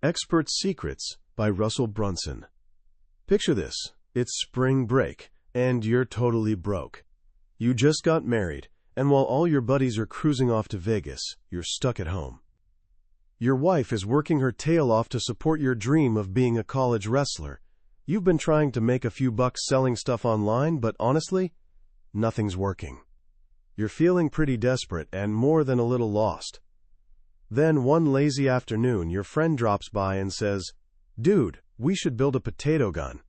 Expert Secrets by Russell Brunson. Picture this. It's spring break, and you're totally broke. You just got married, and while all your buddies are cruising off to Vegas, you're stuck at home. Your wife is working her tail off to support your dream of being a college wrestler. You've been trying to make a few bucks selling stuff online, but honestly, nothing's working. You're feeling pretty desperate and more than a little lost. Then one lazy afternoon, your friend drops by and says, "Dude, we should build a potato gun."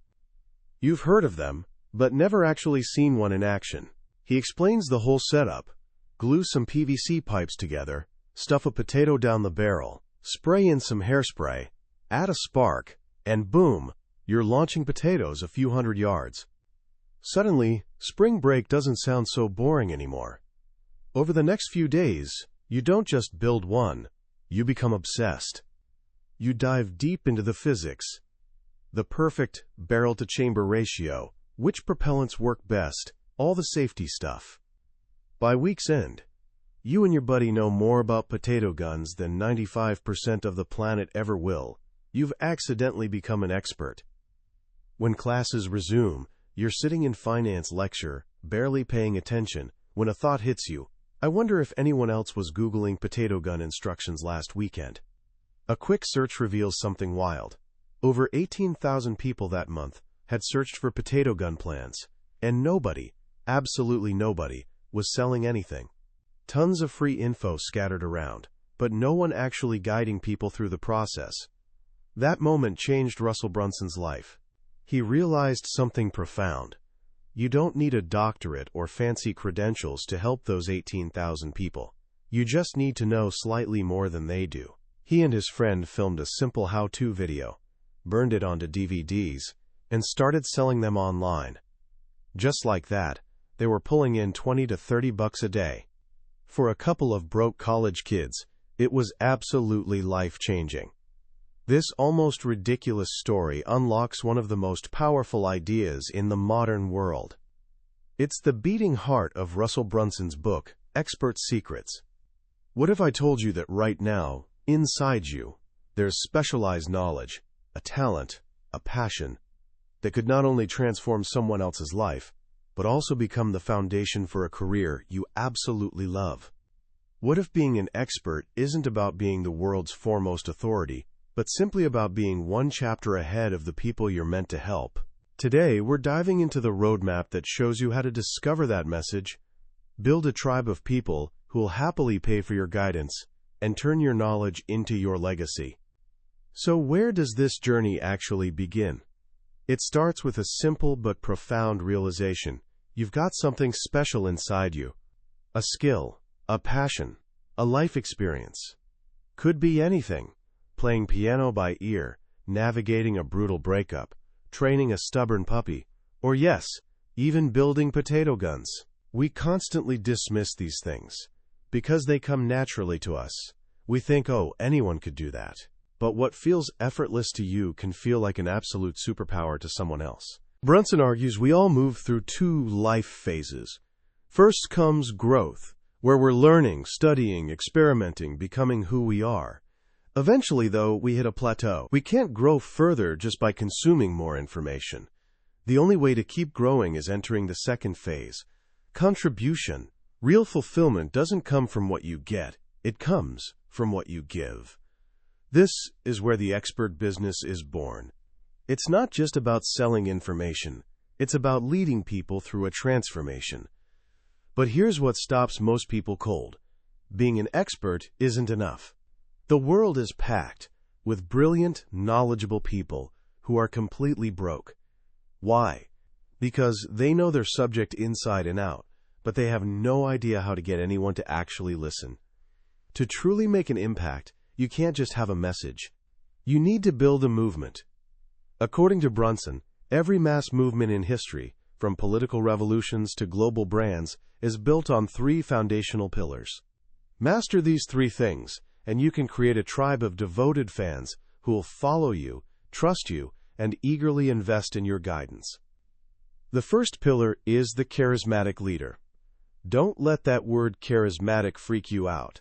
You've heard of them, but never actually seen one in action. He explains the whole setup. Glue some PVC pipes together, stuff a potato down the barrel, spray in some hairspray, add a spark, and boom, you're launching potatoes a few hundred yards. Suddenly, spring break doesn't sound so boring anymore. Over the next few days, you don't just build one, you become obsessed. You dive deep into the physics, the perfect barrel-to-chamber ratio, which propellants work best, all the safety stuff. By week's end, you and your buddy know more about potato guns than 95% of the planet ever will. You've accidentally become an expert. When classes resume, you're sitting in finance lecture, barely paying attention, when a thought hits you. I wonder if anyone else was Googling potato gun instructions last weekend. A quick search reveals something wild. Over 18,000 people that month had searched for potato gun plans, and nobody, absolutely nobody, was selling anything. Tons of free info scattered around, but no one actually guiding people through the process. That moment changed Russell Brunson's life. He realized something profound. You don't need a doctorate or fancy credentials to help those 18,000 people. You just need to know slightly more than they do. He and his friend filmed a simple how-to video, burned it onto DVDs, and started selling them online. Just like that, they were pulling in $20 to $30 a day. For a couple of broke college kids, it was absolutely life-changing. This almost ridiculous story unlocks one of the most powerful ideas in the modern world. It's the beating heart of Russell Brunson's book, Expert Secrets. What if I told you that right now, inside you, there's specialized knowledge, a talent, a passion, that could not only transform someone else's life, but also become the foundation for a career you absolutely love? What if being an expert isn't about being the world's foremost authority, but simply about being one chapter ahead of the people you're meant to help? Today, we're diving into the roadmap that shows you how to discover that message, build a tribe of people who will happily pay for your guidance, and turn your knowledge into your legacy. So where does this journey actually begin? It starts with a simple but profound realization. You've got something special inside you. A skill, a passion, a life experience. Could be anything. Playing piano by ear, navigating a brutal breakup, training a stubborn puppy, or yes, even building potato guns. We constantly dismiss these things because they come naturally to us. We think, oh, anyone could do that. But what feels effortless to you can feel like an absolute superpower to someone else. Brunson argues we all move through two life phases. First comes growth, where we're learning, studying, experimenting, becoming who we are. Eventually, though, we hit a plateau. We can't grow further just by consuming more information. The only way to keep growing is entering the second phase. Contribution. Real fulfillment doesn't come from what you get. It comes from what you give. This is where the expert business is born. It's not just about selling information. It's about leading people through a transformation. But here's what stops most people cold. Being an expert isn't enough. The world is packed with brilliant, knowledgeable people who are completely broke. Why? Because they know their subject inside and out, but they have no idea how to get anyone to actually listen. To truly make an impact, you can't just have a message. You need to build a movement. According to Brunson, every mass movement in history, from political revolutions to global brands, is built on three foundational pillars. Master these three things, and you can create a tribe of devoted fans who will follow you, trust you, and eagerly invest in your guidance. The first pillar is the charismatic leader. Don't let that word charismatic freak you out.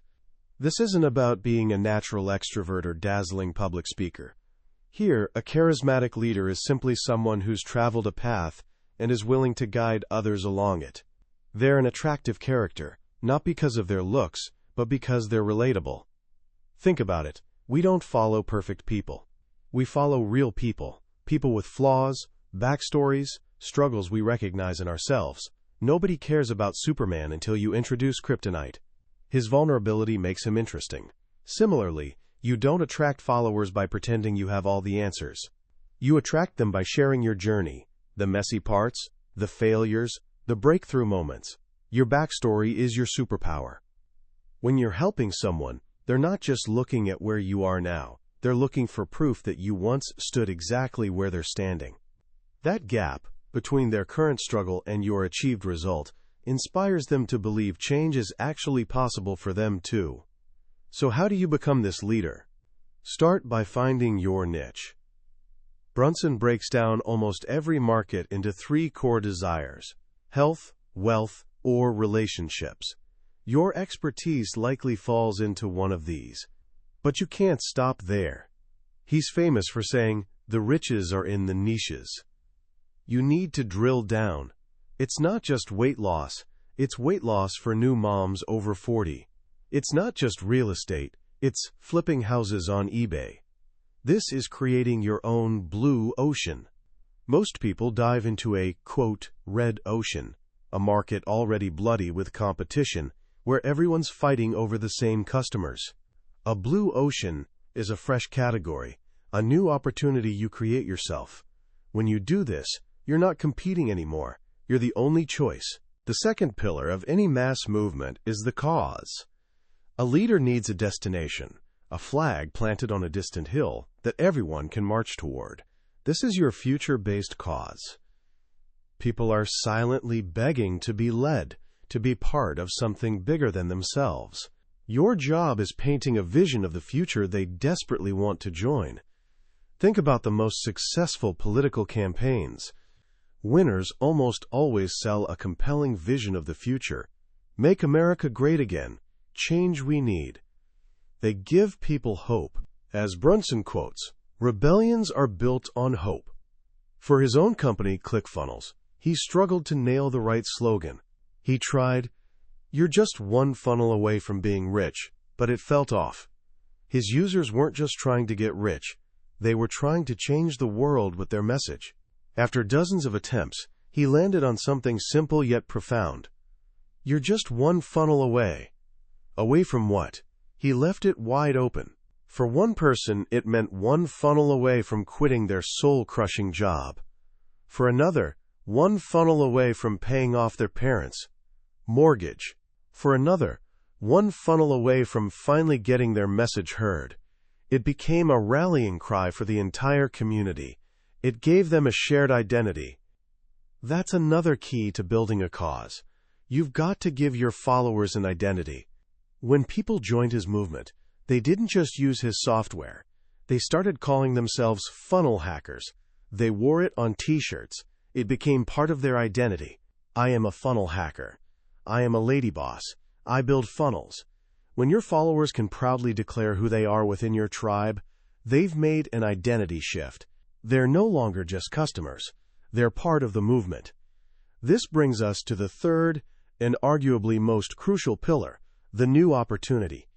This isn't about being a natural extrovert or dazzling public speaker. Here, a charismatic leader is simply someone who's traveled a path and is willing to guide others along it. They're an attractive character, not because of their looks, but because they're relatable. Think about it. We don't follow perfect people. We follow real people, people with flaws, backstories, struggles we recognize in ourselves. Nobody cares about Superman until you introduce kryptonite. His vulnerability makes him interesting. Similarly, you don't attract followers by pretending you have all the answers. You attract them by sharing your journey, the messy parts, the failures, the breakthrough moments. Your backstory is your superpower. When you're helping someone, they're not just looking at where you are now. They're looking for proof that you once stood exactly where they're standing. That gap between their current struggle and your achieved result inspires them to believe change is actually possible for them too. So how do you become this leader? Start by finding your niche. Brunson breaks down almost every market into 3 core desires: health, wealth, or relationships. Your expertise likely falls into one of these. But you can't stop there. He's famous for saying, the riches are in the niches. You need to drill down. It's not just weight loss, it's weight loss for new moms over 40. It's not just real estate, it's flipping houses on eBay. This is creating your own blue ocean. Most people dive into a, quote, red ocean, a market already bloody with competition, where everyone's fighting over the same customers. A blue ocean is a fresh category, a new opportunity you create yourself. When you do this, you're not competing anymore. You're the only choice. The second pillar of any mass movement is the cause. A leader needs a destination, a flag planted on a distant hill that everyone can march toward. This is your future-based cause. People are silently begging to be led, to be part of something bigger than themselves. Your job is painting a vision of the future they desperately want to join. Think about the most successful political campaigns. Winners almost always sell a compelling vision of the future. Make America great again. Change we need. They give people hope. As Brunson quotes, rebellions are built on hope. For his own company, ClickFunnels, he struggled to nail the right slogan. He tried, "You're just one funnel away from being rich," but it felt off. His users weren't just trying to get rich. They were trying to change the world with their message. After dozens of attempts, he landed on something simple yet profound. You're just one funnel away. Away from what? He left it wide open. For one person, it meant one funnel away from quitting their soul-crushing job. For another, one funnel away from paying off their parents' mortgage. For another, one funnel away from finally getting their message heard. It became a rallying cry for the entire community. It gave them a shared identity. That's another key to building a cause. You've got to give your followers an identity. When people joined his movement, they didn't just use his software. They started calling themselves funnel hackers. They wore it on t-shirts. It became part of their identity. I am a funnel hacker. I am a lady boss. I build funnels. When your followers can proudly declare who they are within your tribe, they've made an identity shift. They're no longer just customers. They're part of the movement. This brings us to the third and arguably most crucial pillar, the new opportunity.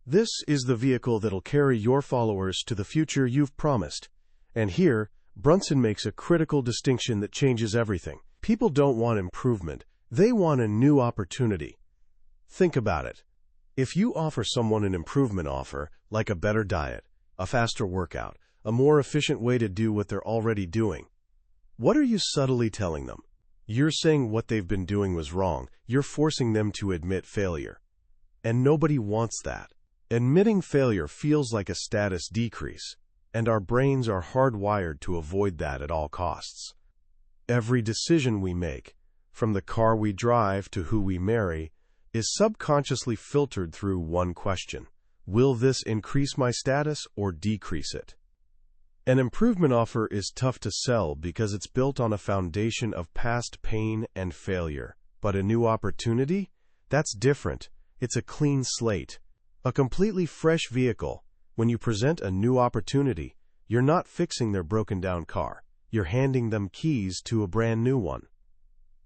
This is the vehicle that'll carry your followers to the future you've promised. And here, Brunson makes a critical distinction that changes everything. People don't want improvement. They want a new opportunity. Think about it. If you offer someone an improvement offer, like a better diet, a faster workout, a more efficient way to do what they're already doing, what are you subtly telling them? You're saying what they've been doing was wrong. You're forcing them to admit failure. And nobody wants that. Admitting failure feels like a status decrease, and our brains are hardwired to avoid that at all costs. Every decision we make, from the car we drive to who we marry, is subconsciously filtered through one question: will this increase my status or decrease it? An improvement offer is tough to sell because it's built on a foundation of past pain and failure. But a new opportunity? That's different. It's a clean slate. A completely fresh vehicle. When you present a new opportunity, you're not fixing their broken-down car. You're handing them keys to a brand new one.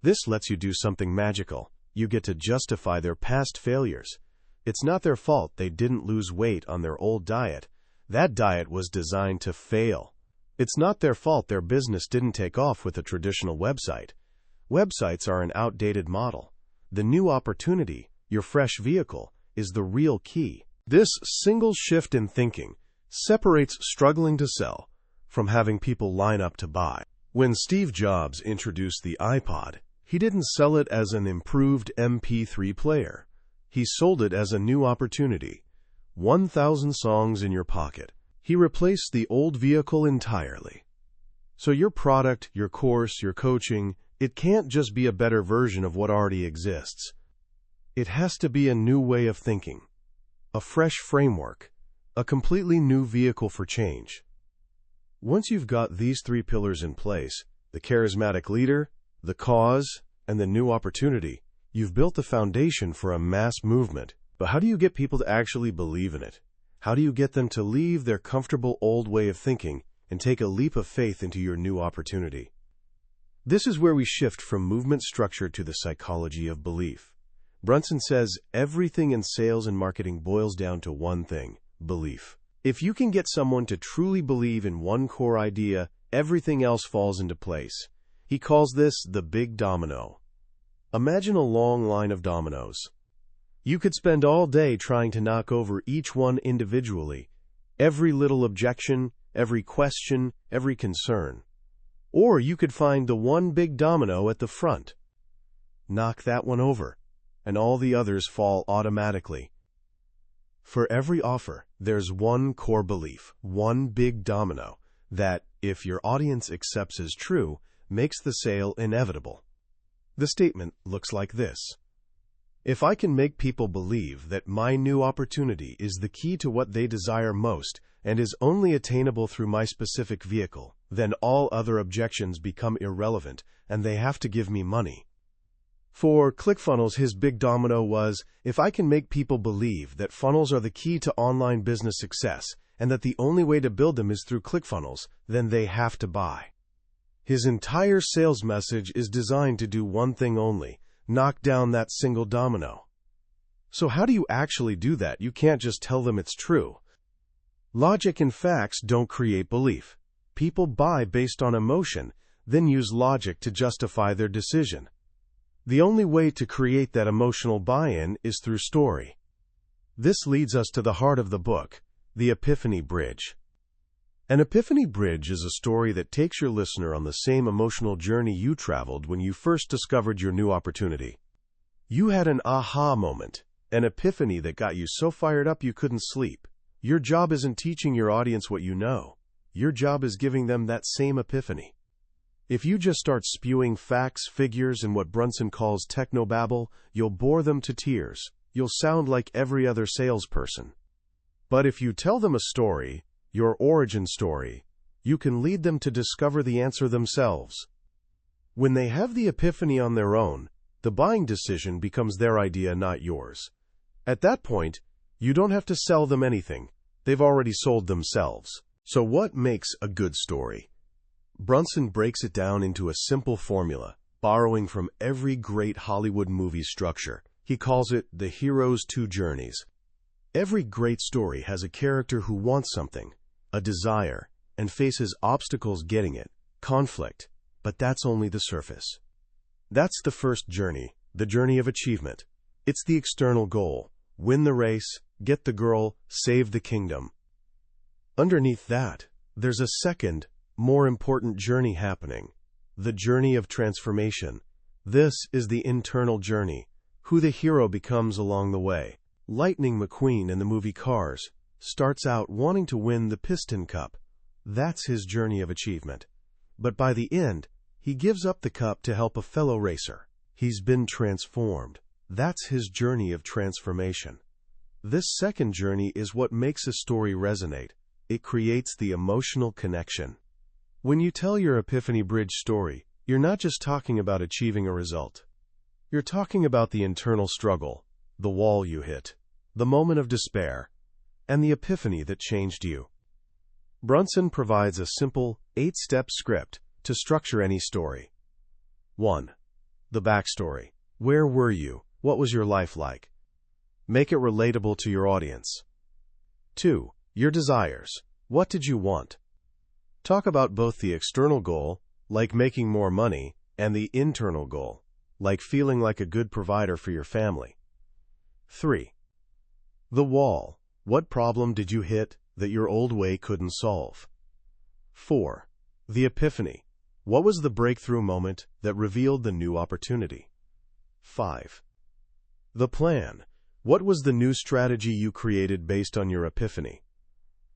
This lets you do something magical. You get to justify their past failures. It's not their fault they didn't lose weight on their old diet. That diet was designed to fail. It's not their fault their business didn't take off with a traditional website. Websites are an outdated model. The new opportunity, your fresh vehicle, is the real key. This single shift in thinking separates struggling to sell from having people line up to buy. When Steve Jobs introduced the iPod, he didn't sell it as an improved MP3 player. He sold it as a new opportunity. 1,000 songs in your pocket. He replaced the old vehicle entirely. So your product, your course, your coaching, it can't just be a better version of what already exists. It has to be a new way of thinking, a fresh framework, a completely new vehicle for change. Once you've got these three pillars in place, the charismatic leader, the cause, and the new opportunity, you've built the foundation for a mass movement. But how do you get people to actually believe in it? How do you get them to leave their comfortable old way of thinking and take a leap of faith into your new opportunity? This is where we shift from movement structure to the psychology of belief. Brunson says everything in sales and marketing boils down to one thing: belief. If you can get someone to truly believe in one core idea, everything else falls into place. He calls this the big domino. Imagine a long line of dominoes. You could spend all day trying to knock over each one individually, every little objection, every question, every concern. Or you could find the one big domino at the front. Knock that one over, and all the others fall automatically. For every offer, there's one core belief, one big domino, that, if your audience accepts as true, makes the sale inevitable. The statement looks like this: if I can make people believe that my new opportunity is the key to what they desire most and is only attainable through my specific vehicle, then all other objections become irrelevant and they have to give me money. For ClickFunnels, his big domino was, if I can make people believe that funnels are the key to online business success and that the only way to build them is through ClickFunnels, then they have to buy. His entire sales message is designed to do one thing only: knock down that single domino. So how do you actually do that? You can't just tell them it's true. Logic and facts don't create belief. People buy based on emotion, then use logic to justify their decision. The only way to create that emotional buy-in is through story. This leads us to the heart of the book, the Epiphany Bridge. An Epiphany Bridge is a story that takes your listener on the same emotional journey you traveled when you first discovered your new opportunity. You had an aha moment, an epiphany that got you so fired up you couldn't sleep. Your job isn't teaching your audience what you know. Your job is giving them that same epiphany. If you just start spewing facts, figures, and what Brunson calls technobabble, you'll bore them to tears. You'll sound like every other salesperson. But if you tell them a story, your origin story, you can lead them to discover the answer themselves. When they have the epiphany on their own, the buying decision becomes their idea, not yours. At that point, you don't have to sell them anything. They've already sold themselves. So what makes a good story? Brunson breaks it down into a simple formula, borrowing from every great Hollywood movie structure. He calls it the hero's two journeys. Every great story has a character who wants something, a desire, and faces obstacles getting it, conflict, but that's only the surface. That's the first journey, the journey of achievement. It's the external goal: win the race, get the girl, save the kingdom. Underneath that, there's a second, more important journey happening, the journey of transformation. This is the internal journey, who the hero becomes along the way. Lightning McQueen in the movie Cars starts out wanting to win the Piston Cup. That's his journey of achievement. But by the end, he gives up the cup to help a fellow racer. He's been transformed. That's his journey of transformation. This second journey is what makes a story resonate. It creates the emotional connection. When you tell your Epiphany Bridge story, you're not just talking about achieving a result. You're talking about the internal struggle, the wall you hit, the moment of despair, and the epiphany that changed you. Brunson provides a simple, 8-step script to structure any story. 1. The backstory. Where were you? What was your life like? Make it relatable to your audience. 2. Your desires. What did you want? Talk about both the external goal, like making more money, and the internal goal, like feeling like a good provider for your family. 3. The wall. What problem did you hit that your old way couldn't solve? 4. The epiphany. What was the breakthrough moment that revealed the new opportunity? 5. The plan. What was the new strategy you created based on your epiphany?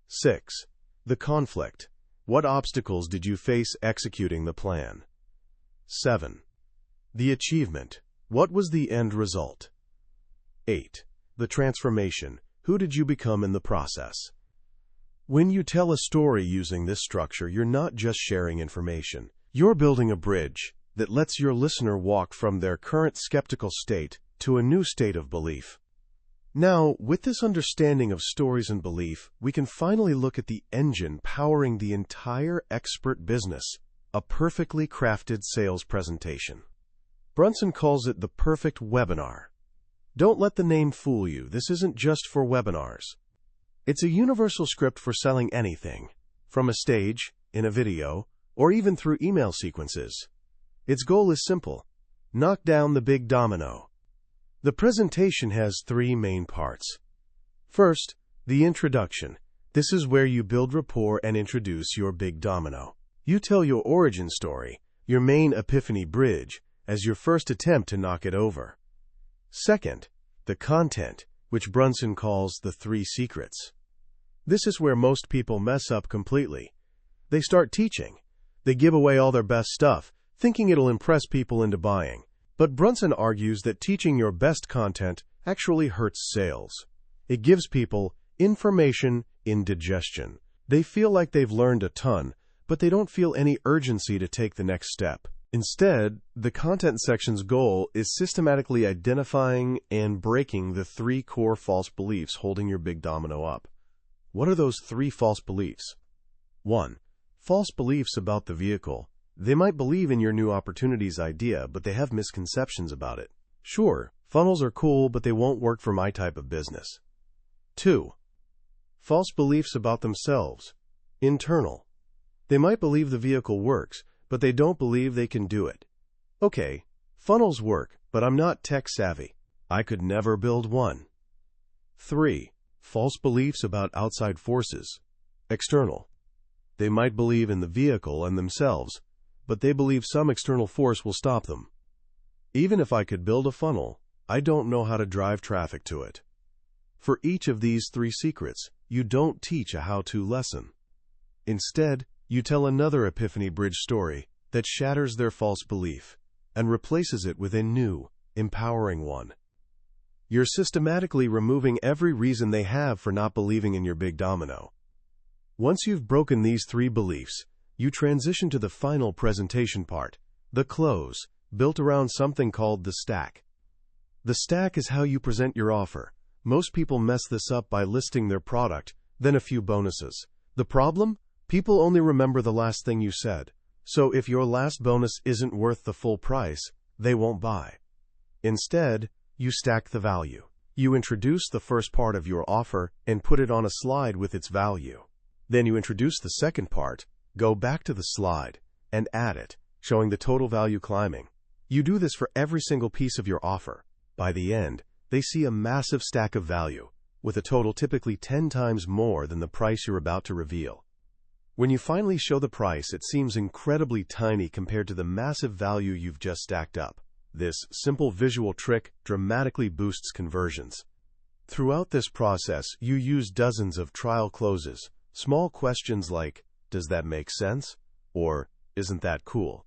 6. The conflict. What obstacles did you face executing the plan? 7. The achievement. What was the end result? 8. The transformation. Who did you become in the process? When you tell a story using this structure, you're not just sharing information. You're building a bridge that lets your listener walk from their current skeptical state to a new state of belief. Now, with this understanding of stories and belief, we can finally look at the engine powering the entire expert business, a perfectly crafted sales presentation. Brunson calls it the perfect webinar. Don't let the name fool you. This isn't just for webinars. It's a universal script for selling anything, from a stage, in a video, or even through email sequences. Its goal is simple: knock down the big domino. The presentation has 3 main parts. First, the introduction. This is where you build rapport and introduce your big domino. You tell your origin story, your main epiphany bridge, as your first attempt to knock it over. Second, the content, which Brunson calls the 3 secrets. This is where most people mess up completely. They start teaching. They give away all their best stuff, thinking it'll impress people into buying. But Brunson argues that teaching your best content actually hurts sales. It gives people information indigestion. They feel like they've learned a ton, but they don't feel any urgency to take the next step. Instead, the content section's goal is systematically identifying and breaking the 3 core false beliefs holding your big domino up. What are those 3 false beliefs? 1. False beliefs about the vehicle. They might believe in your new opportunities idea, but they have misconceptions about it. Sure, funnels are cool, but they won't work for my type of business. 2. False beliefs about themselves. Internal. They might believe the vehicle works, but they don't believe they can do it. Okay, funnels work, but I'm not tech savvy. I could never build one. 3. False beliefs about outside forces. External. They might believe in the vehicle and themselves, but they believe some external force will stop them. Even if I could build a funnel, I don't know how to drive traffic to it. For each of these 3 secrets, you don't teach a how-to lesson. Instead, you tell another epiphany bridge story that shatters their false belief and replaces it with a new, empowering one. You're systematically removing every reason they have for not believing in your big domino. Once you've broken these 3 beliefs, you transition to the final presentation part, the close, built around something called the stack. The stack is how you present your offer. Most people mess this up by listing their product, then a few bonuses. The problem? People only remember the last thing you said. So if your last bonus isn't worth the full price, they won't buy. Instead, you stack the value. You introduce the first part of your offer and put it on a slide with its value. Then you introduce the second part, go back to the slide, and add it, showing the total value climbing. You do this for every single piece of your offer. By the end, they see a massive stack of value, with a total typically 10 times more than the price you're about to reveal. When you finally show the price, it seems incredibly tiny compared to the massive value you've just stacked up. This simple visual trick dramatically boosts conversions. Throughout this process, you use dozens of trial closes, small questions like, "Does that make sense?" or "Isn't that cool?"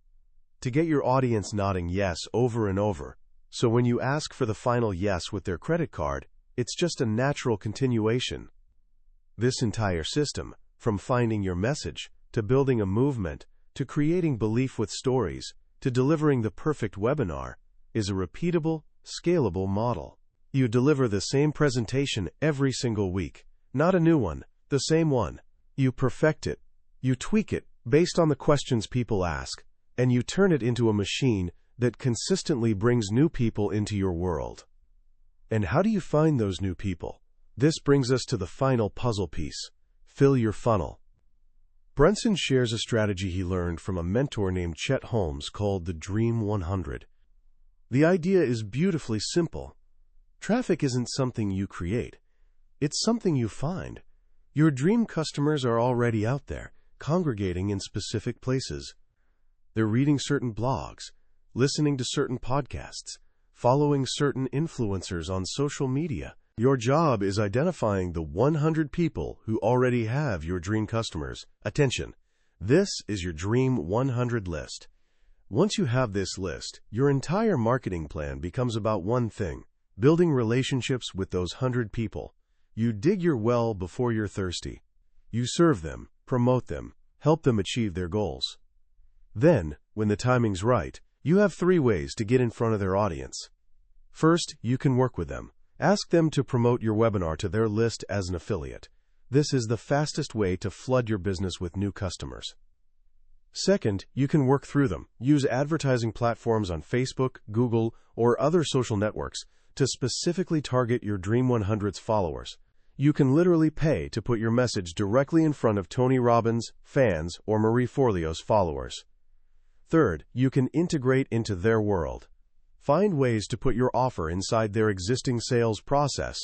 to get your audience nodding yes over and over. So when you ask for the final yes with their credit card, it's just a natural continuation. This entire system, from finding your message, to building a movement, to creating belief with stories, to delivering the perfect webinar, is a repeatable, scalable model. You deliver the same presentation every single week. Not a new one, the same one. You perfect it. You tweak it based on the questions people ask, and you turn it into a machine that consistently brings new people into your world. And how do you find those new people? This brings us to the final puzzle piece: fill your funnel. Brunson shares a strategy he learned from a mentor named Chet Holmes called the Dream 100. The idea is beautifully simple. Traffic isn't something you create. It's something you find. Your dream customers are already out there, congregating in specific places. They're reading certain blogs, listening to certain podcasts, following certain influencers on social media. Your job is identifying the 100 people who already have your dream customers. Attention, this is your Dream 100 list. Once you have this list, your entire marketing plan becomes about one thing: building relationships with those 100 people. You dig your well before you're thirsty. You serve them, promote them, help them achieve their goals. Then, when the timing's right, you have 3 ways to get in front of their audience. First, you can work with them. Ask them to promote your webinar to their list as an affiliate. This is the fastest way to flood your business with new customers. Second, you can work through them. Use advertising platforms on Facebook, Google, or other social networks to specifically target your Dream 100's followers. You can literally pay to put your message directly in front of Tony Robbins' fans or Marie Forleo's followers. Third, you can integrate into their world. Find ways to put your offer inside their existing sales process.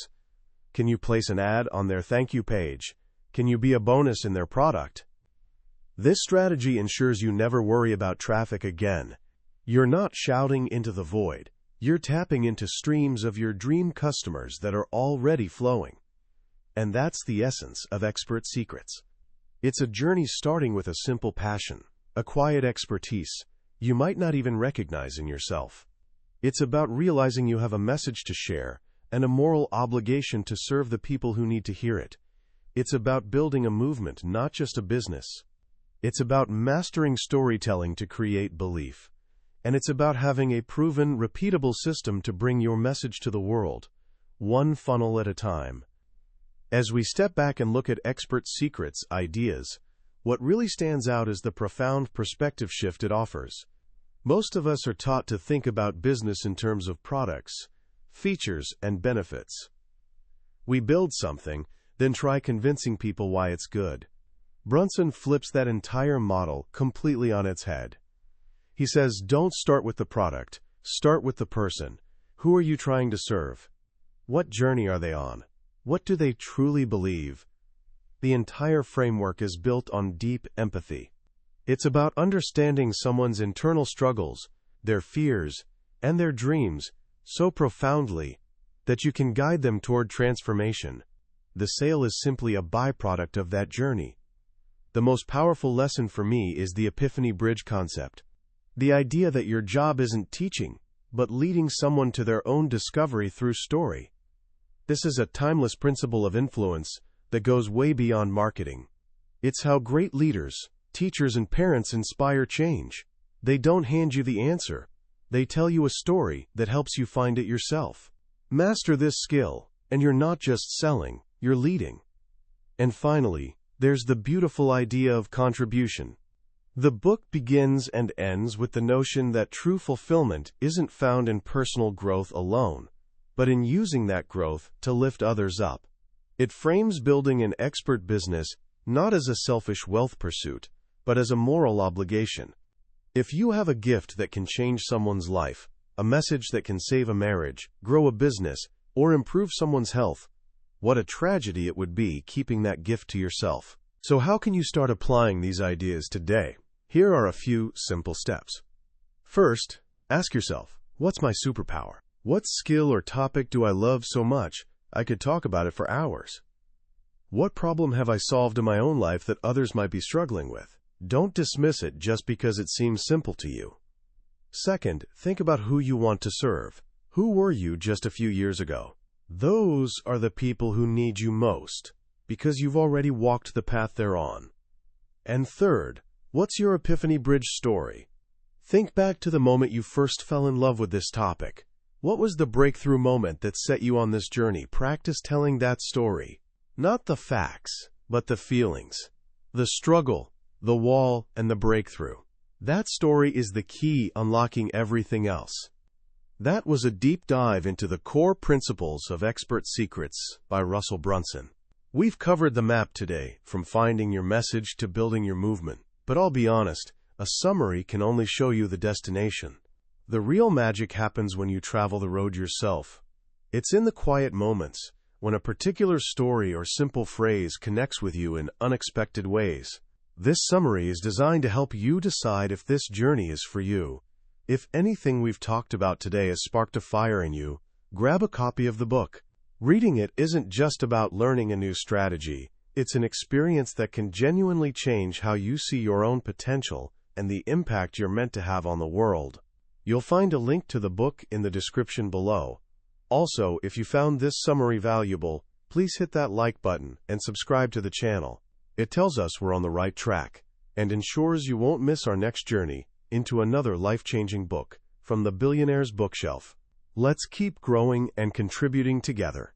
Can you place an ad on their thank you page? Can you be a bonus in their product? This strategy ensures you never worry about traffic again. You're not shouting into the void. You're tapping into streams of your dream customers that are already flowing. And that's the essence of Expert Secrets. It's a journey starting with a simple passion, a quiet expertise you might not even recognize in yourself. It's about realizing you have a message to share and a moral obligation to serve the people who need to hear it. It's about building a movement, not just a business. It's about mastering storytelling to create belief. And it's about having a proven, repeatable system to bring your message to the world, one funnel at a time. As we step back and look at Expert Secrets' ideas, what really stands out is the profound perspective shift it offers. Most of us are taught to think about business in terms of products, features, and benefits. We build something, then try convincing people why it's good. Brunson flips that entire model completely on its head. He says, don't start with the product, start with the person. Who are you trying to serve? What journey are they on? What do they truly believe? The entire framework is built on deep empathy. It's about understanding someone's internal struggles, their fears, and their dreams so profoundly that you can guide them toward transformation. The sale is simply a byproduct of that journey. The most powerful lesson for me is the Epiphany Bridge concept. The idea that your job isn't teaching, but leading someone to their own discovery through story. This is a timeless principle of influence that goes way beyond marketing. It's how great leaders, teachers, and parents inspire change. They don't hand you the answer. They tell you a story that helps you find it yourself. Master this skill, and you're not just selling, you're leading. And finally, there's the beautiful idea of contribution. The book begins and ends with the notion that true fulfillment isn't found in personal growth alone, but in using that growth to lift others up. It frames building an expert business not as a selfish wealth pursuit, but as a moral obligation. If you have a gift that can change someone's life, a message that can save a marriage, grow a business, or improve someone's health, what a tragedy it would be keeping that gift to yourself. So how can you start applying these ideas today? Here are a few simple steps. First, ask yourself, what's my superpower? What skill or topic do I love so much I could talk about it for hours? What problem have I solved in my own life that others might be struggling with? Don't dismiss it just because it seems simple to you. Second, think about who you want to serve. Who were you just a few years ago? Those are the people who need you most, because you've already walked the path they're on. And third, what's your Epiphany Bridge story? Think back to the moment you first fell in love with this topic. What was the breakthrough moment that set you on this journey? Practice telling that story. Not the facts, but the feelings. The struggle, the wall, and the breakthrough. That story is the key unlocking everything else. That was a deep dive into the core principles of Expert Secrets by Russell Brunson. We've covered the map today, from finding your message to building your movement. But I'll be honest, a summary can only show you the destination. The real magic happens when you travel the road yourself. It's in the quiet moments, when a particular story or simple phrase connects with you in unexpected ways. This summary is designed to help you decide if this journey is for you. If anything we've talked about today has sparked a fire in you, grab a copy of the book. Reading it isn't just about learning a new strategy. It's an experience that can genuinely change how you see your own potential and the impact you're meant to have on the world. You'll find a link to the book in the description below. Also, if you found this summary valuable, please hit that like button and subscribe to the channel. It tells us we're on the right track and ensures you won't miss our next journey into another life-changing book from the Billionaire's Bookshelf. Let's keep growing and contributing together.